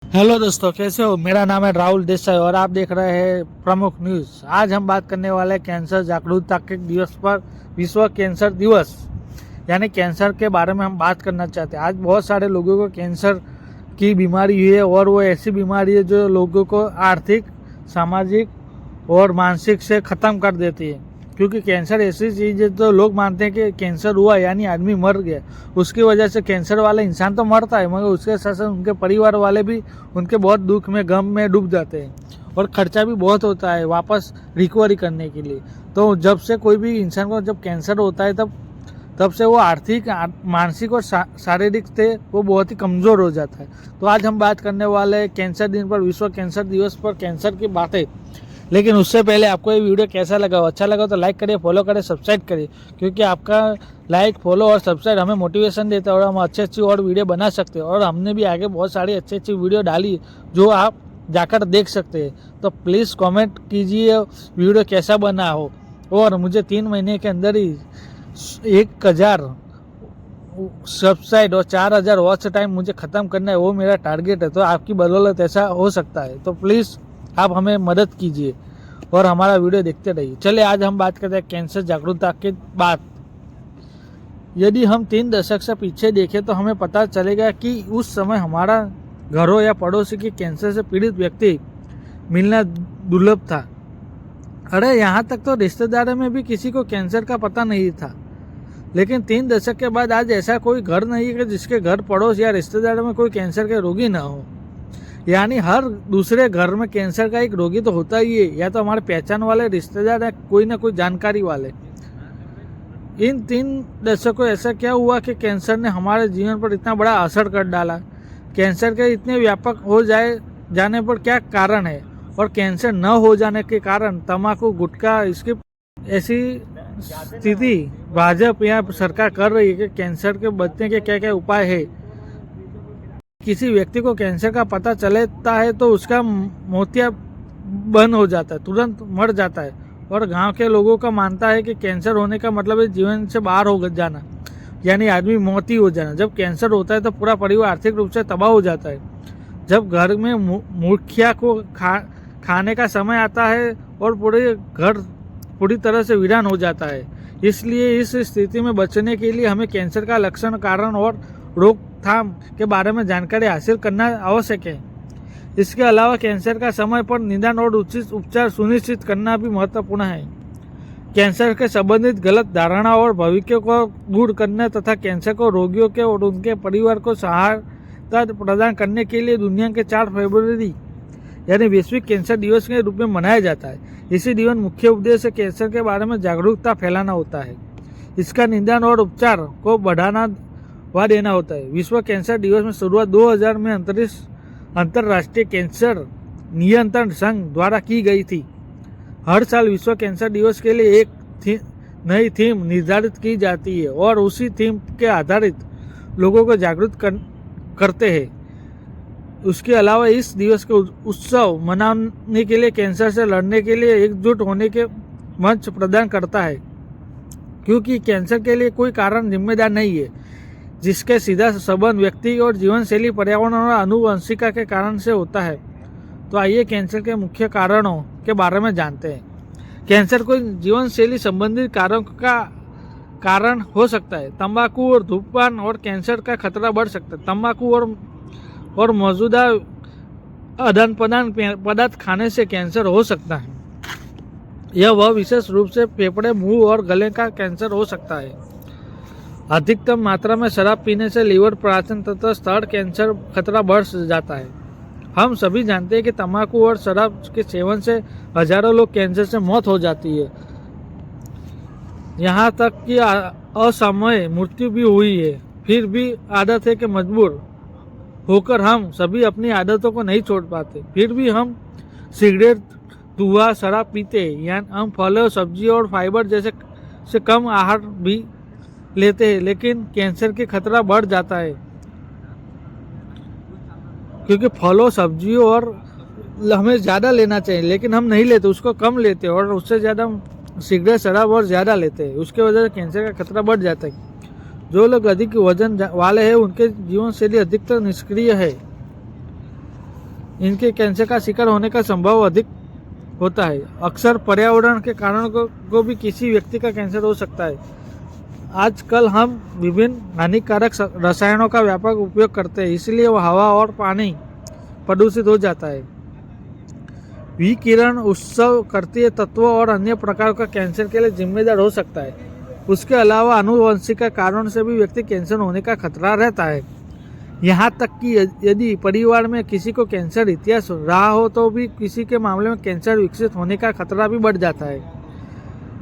Hello दोस्तों, कैसे हो। मेरा नाम है राहुल देसाई और आप देख रहे हैं प्रमुख न्यूज। आज हम बात करने वाले हैं कैंसर जागरूकता के दिवस पर, विश्व कैंसर दिवस यानी कैंसर के बारे में हम बात करना चाहते हैं। आज बहुत सारे लोगों को कैंसर की बीमारी हुई है और वो ऐसी बीमारी है जो लोगों को आर्थिक, सामाजिक और मानसिक से ख़त्म कर देती है। क्योंकि कैंसर ऐसी चीज़ है तो लोग मानते हैं कि कैंसर हुआ यानी आदमी मर गया। उसकी वजह से कैंसर वाला इंसान तो मरता है, मगर उसके साथ साथ उनके परिवार वाले भी उनके बहुत दुख में, गम में डूब जाते हैं और खर्चा भी बहुत होता है वापस रिकवरी करने के लिए। तो जब से कोई भी इंसान को जब कैंसर होता है तब से वो आर्थिक, मानसिक और शारीरिक से वो बहुत ही कमज़ोर हो जाता है। तो आज हम बात करने वाले हैं कैंसर दिन पर, विश्व कैंसर दिवस पर कैंसर की बातें। लेकिन उससे पहले आपको ये वीडियो कैसा लगा, अच्छा लगा तो लाइक करिए, फॉलो करें, सब्सक्राइब करिए। क्योंकि आपका लाइक, फॉलो और सब्सक्राइब हमें मोटिवेशन देता है और हम अच्छी और वीडियो बना सकते हैं। और हमने भी आगे बहुत सारी अच्छी वीडियो डाली जो आप जाकर देख सकते हैं। तो प्लीज़ कमेंट कीजिए वीडियो कैसा बना हो। और मुझे 3 महीने के अंदर ही 1000 सब्सक्राइब और 4000 वॉच टाइम मुझे ख़त्म करना है, वो मेरा टारगेट है। तो आपकी बदौलत ऐसा हो सकता है। तो प्लीज़ आप हमें मदद कीजिए और हमारा वीडियो देखते रहिए। चलिए आज हम बात करते हैं कैंसर जागरूकता की बात। यदि हम 3 दशक से पीछे देखें तो हमें पता चलेगा कि उस समय हमारा घरों या पड़ोसी के कैंसर से पीड़ित व्यक्ति मिलना दुर्लभ था। अरे यहाँ तक तो रिश्तेदारों में भी किसी को कैंसर का पता नहीं था। लेकिन 3 दशक के बाद आज ऐसा कोई घर नहीं है जिसके घर, पड़ोस या रिश्तेदारों में कोई कैंसर के रोगी ना हो। यानी हर दूसरे घर में कैंसर का एक रोगी तो होता ही है, या तो हमारे पहचान वाले रिश्तेदार या कोई ना कोई जानकारी वाले। इन 3 दशकों ऐसा क्या हुआ कि कैंसर ने हमारे जीवन पर इतना बड़ा असर कर डाला। कैंसर के इतने व्यापक हो जाने पर क्या कारण है, और कैंसर न हो जाने के कारण तंबाकू, गुटखा, इसकी ऐसी स्थिति भाजपा या सरकार कर रही है कि कैंसर के बचने के क्या क्या उपाय है। किसी व्यक्ति को कैंसर का पता चलता है तो उसका मोतिया बंद हो जाता है, तुरंत मर जाता है। और गांव के लोगों का मानता है कि कैंसर होने का मतलब है जीवन से बाहर हो जाना, यानी आदमी मौत ही हो जाना। जब कैंसर होता है तो पूरा परिवार आर्थिक रूप से तबाह हो जाता है। जब घर में मुखिया को खाने का समय आता है और पूरे घर पूरी तरह से वीरान हो जाता है। इसलिए इस स्थिति में बचने के लिए हमें कैंसर का लक्षण, कारण और रोकथाम के बारे में जानकारी हासिल करना आवश्यक है। इसके अलावा कैंसर का समय पर निदान और उचित उपचार सुनिश्चित करना भी महत्वपूर्ण है। कैंसर के संबंधित गलत धारणा और भविष्य को दूर करने तथा कैंसर को रोगियों के और उनके परिवार को सहायता प्रदान करने के लिए दुनिया के 4 फरवरी यानी वैश्विक कैंसर दिवस के रूप में मनाया जाता है। इसी दिवस मुख्य उद्देश्य कैंसर के बारे में जागरूकता फैलाना होता है, इसका निदान और उपचार को बढ़ाना देना होता है। विश्व कैंसर दिवस में शुरुआत 2000 में अंतर्राष्ट्रीय कैंसर नियंत्रण संघ द्वारा की गई थी। हर साल विश्व कैंसर दिवस के लिए एक नई थीम निर्धारित की जाती है और उसी थीम के आधारित लोगों को जागरूक करते हैं। उसके अलावा इस दिवस के उत्सव मनाने के लिए कैंसर से लड़ने के लिए एकजुट होने के मंच प्रदान करता है। क्योंकि कैंसर के लिए कोई कारण जिम्मेदार नहीं है, जिसके सीधा संबंध व्यक्ति और जीवन शैली, पर्यावरण और आनुवंशिका के कारण से होता है। तो आइए कैंसर के मुख्य कारणों के बारे में जानते हैं। कैंसर कोई जीवन शैली संबंधित कारणों का कारण हो सकता है। तंबाकू और धूम्रपान और कैंसर का खतरा बढ़ सकता है। तंबाकू और मौजूदा आदान प्रदान पदार्थ खाने से कैंसर हो सकता है। यह वह विशेष रूप से फेफड़े, मुंह और गले का कैंसर हो सकता है। अधिकतम मात्रा में शराब पीने से लीवर, पाचन तथा स्तन कैंसर खतरा बढ़ जाता है। हम सभी जानते हैं कि तंबाकू और शराब के सेवन से हजारों लोग कैंसर से मौत हो जाती है, यहाँ तक कि असामयिक मृत्यु भी हुई है। फिर भी आदत है कि मजबूर होकर हम सभी अपनी आदतों को नहीं छोड़ पाते। फिर भी हम सिगरेट, धुआं, शराब पीते हैं। यानी हम फलों, सब्जी और फाइबर जैसे कम आहार भी लेते हैं, लेकिन कैंसर के खतरा बढ़ जाता है। क्योंकि फलों, सब्जियों और हमें ज़्यादा लेना चाहिए, लेकिन हम नहीं लेते, उसको कम लेते हैं और उससे ज़्यादा हम सिगरेट, शराब और ज़्यादा लेते हैं। उसके वजह से कैंसर का खतरा बढ़ जाता है। जो लोग अधिक वजन वाले हैं उनके जीवन शैली अधिकतर निष्क्रिय है। इनके कैंसर का शिकार होने का संभव अधिक होता है। अक्सर पर्यावरण के कारण को भी किसी व्यक्ति का कैंसर हो सकता है। आजकल हम विभिन्न हानिकारक रसायनों का व्यापक उपयोग करते हैं, इसलिए वो हवा और पानी प्रदूषित हो जाता है। विकिरण उत्सव करतीय तत्वों और अन्य प्रकार का कैंसर के लिए जिम्मेदार हो सकता है। उसके अलावा आनुवंशिक कारण से भी व्यक्ति कैंसर होने का खतरा रहता है। यहाँ तक कि यदि परिवार में किसी को कैंसर इतिहास रहा हो तो भी किसी के मामले में कैंसर विकसित होने का खतरा भी बढ़ जाता है।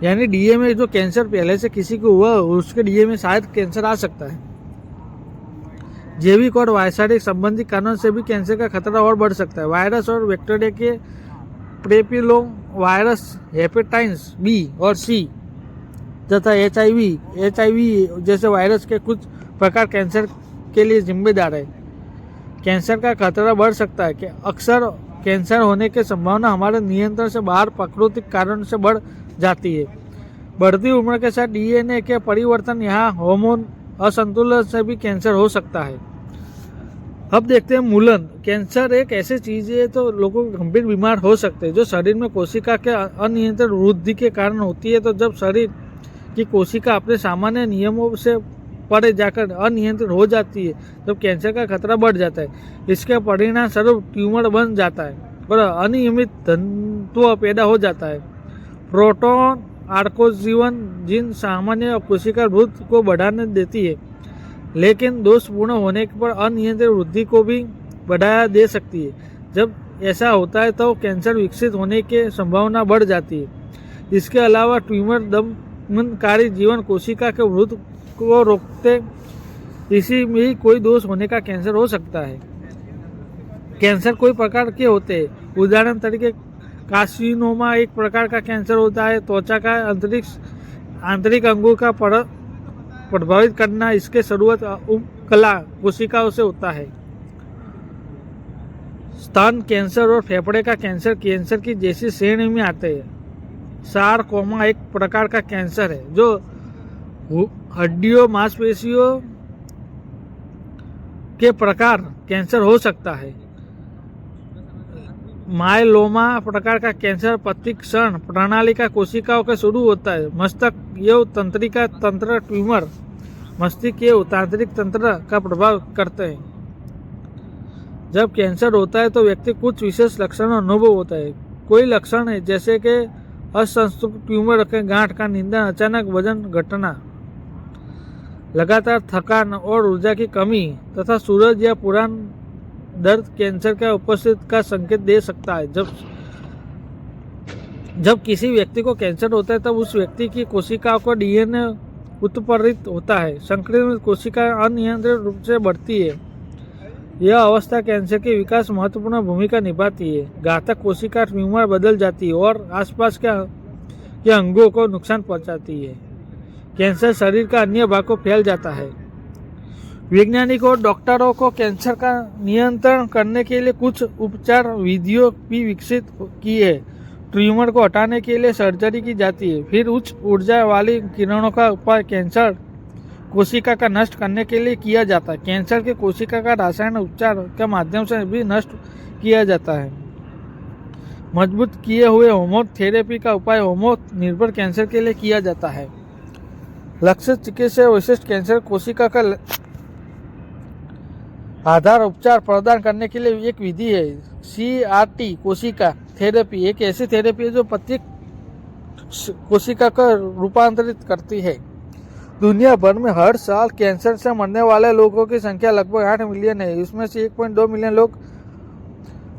यानी डीएनए में जो कैंसर पहले से किसी को हुआ उसके डीएनए में शायद कैंसर आ सकता है। जैविक और रासायनिक संबंधी कारण से भी कैंसर का खतरा और बढ़ सकता है। वायरस और बैक्टीरिया के पेपिलोम वायरस, हेपेटाइटिस बी और सी तथा एचआईवी जैसे वायरस के कुछ प्रकार कैंसर के लिए जिम्मेदार है। कैंसर का खतरा बढ़ सकता है कि अक्सर कैंसर होने की संभावना हमारे नियंत्रण से बाहर प्राकृतिक कारण से बढ़ जाती है। बढ़ती उम्र के साथ डीएनए के परिवर्तन यहाँ हार्मोन असंतुलन से भी कैंसर हो सकता है। अब देखते हैं मूलन। कैंसर एक ऐसी चीज है तो लोगों को गंभीर बीमार हो सकते हैं जो शरीर में कोशिका के अनियंत्रित वृद्धि के कारण होती है। तो जब शरीर की कोशिका अपने सामान्य नियमों से परे जाकर अनियंत्रित हो जाती है तब कैंसर का खतरा बढ़ जाता है। इसके परिणाम स्वरूप ट्यूमर बन जाता है और अनियमित तंतु पैदा हो जाता है। प्रोटॉन आर्कोजीवन जीन सामान्य कोशिका वृद्धि को बढ़ाने देती है, लेकिन दोषपूर्ण होने पर अनियंत्रित वृद्धि को भी बढ़ाया दे सकती है। जब ऐसा होता है तो कैंसर विकसित होने की संभावना बढ़ जाती है। इसके अलावा ट्यूमर दमनकारी जीवन कोशिका के वृद्धि को रोकते, इसी में ही कोई दोष होने का कैंसर हो सकता है। कैंसर कोई प्रकार के होते हैं। उदाहरण तरीके कार्सिनोमा एक प्रकार का कैंसर होता है। त्वचा का आंतरिक अंगों का प्रभावित करना इसके शुरुआत उपकला कोशिकाओं से होता है। स्तन कैंसर और फेफड़े का कैंसर कैंसर की जैसी श्रेणी में आते हैं। सारकोमा एक प्रकार का कैंसर है जो हड्डियों मांसपेशियों के प्रकार कैंसर हो सकता है। मायलोमा प्रकार का कैंसर प्रतिक्षण प्रणाली का कोशिकाओं के शुरू होता है। मस्तिष्क एवं तंत्रिका तंत्र ट्यूमर मस्तिष्क एवं तांत्रिक तंत्र का प्रभाव करते हैं। जब कैंसर होता है तो व्यक्ति कुछ विशेष लक्षणों अनुभव होता है। कोई लक्षण है जैसे कि असंतुलित ट्यूमर के गांठ का निंदन, अचानक वजन घटना, लगातार थकान और ऊर्जा की कमी तथा सूरज या पुराना दर्द कैंसर का उपस्थित का संकेत दे सकता है। जब किसी व्यक्ति को कैंसर होता है तब उस व्यक्ति की कोशिकाओं को डीएनए उत्प्रेरित होता है। संक्रमित कोशिका अनियंत्रित रूप से बढ़ती है। यह अवस्था कैंसर के विकास महत्वपूर्ण भूमिका निभाती है। घातक कोशिका ट्यूमर बदल जाती है और आसपास के अंगों को नुकसान पहुंचाती है। कैंसर शरीर का अन्य भाग को फैल जाता है। वैज्ञानिकों और डॉक्टरों को कैंसर का नियंत्रण करने के लिए कुछ उपचार विधियों भी विकसित की है। ट्यूमर को हटाने के लिए सर्जरी की जाती है। फिर उच्च ऊर्जा वाली किरणों का उपाय कैंसर कोशिका का नष्ट करने के लिए किया जाता है। कैंसर के कोशिका का रासायनिक उपचार के माध्यम से भी नष्ट किया जाता है। मजबूत किए हुए होमोथेरेपी का उपाय होमो निर्भर कैंसर के लिए किया जाता है। लक्ष्य चिकित्सा विशिष्ट कैंसर कोशिका का आधार उपचार प्रदान करने के लिए एक विधि है। CRT कोशिका थेरेपी एक ऐसी थेरेपी है जो प्रत्येक कोशिका को रूपांतरित करती है। दुनिया भर में हर साल कैंसर से मरने वाले लोगों की संख्या लगभग 8 मिलियन है। इसमें से 1.2 मिलियन लोग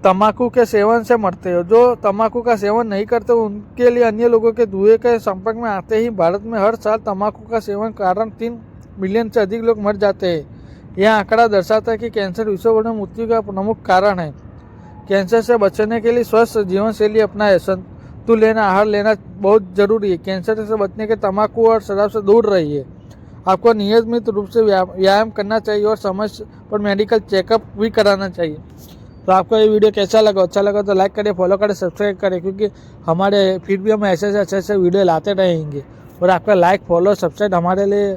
तंबाकू के सेवन से मरते हैं। जो तंबाकू का सेवन नहीं करते उनके लिए अन्य लोगों के धुएं के संपर्क में आते ही भारत में हर साल तंबाकू का सेवन कारण 3 मिलियन से अधिक लोग मर जाते हैं। यह आंकड़ा दर्शाता है कि कैंसर विश्व भर में मृत्यु का प्रमुख कारण है। कैंसर से बचने के लिए स्वस्थ जीवन शैली अपनाएं। संतुलित आहार लेना बहुत जरूरी है। कैंसर से बचने के तंबाकू और शराब से दूर रहिए। आपको नियमित रूप से व्यायाम करना चाहिए और समय पर मेडिकल चेकअप भी कराना चाहिए। तो आपको ये वीडियो कैसा लगा? अच्छा लगा तो लाइक करें, फॉलो करें, सब्सक्राइब करें, क्योंकि हमारे फिर भी हम ऐसे अच्छे वीडियो लाते रहेंगे और आपका लाइक, फॉलो, सब्सक्राइब हमारे लिए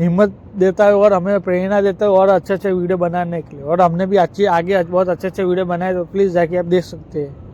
हिम्मत देता है और हमें प्रेरणा देता है और अच्छे अच्छे वीडियो बनाने के लिए। और हमने भी आगे बहुत अच्छे अच्छे वीडियो बनाए, तो प्लीज़ जाके आप देख सकते हैं।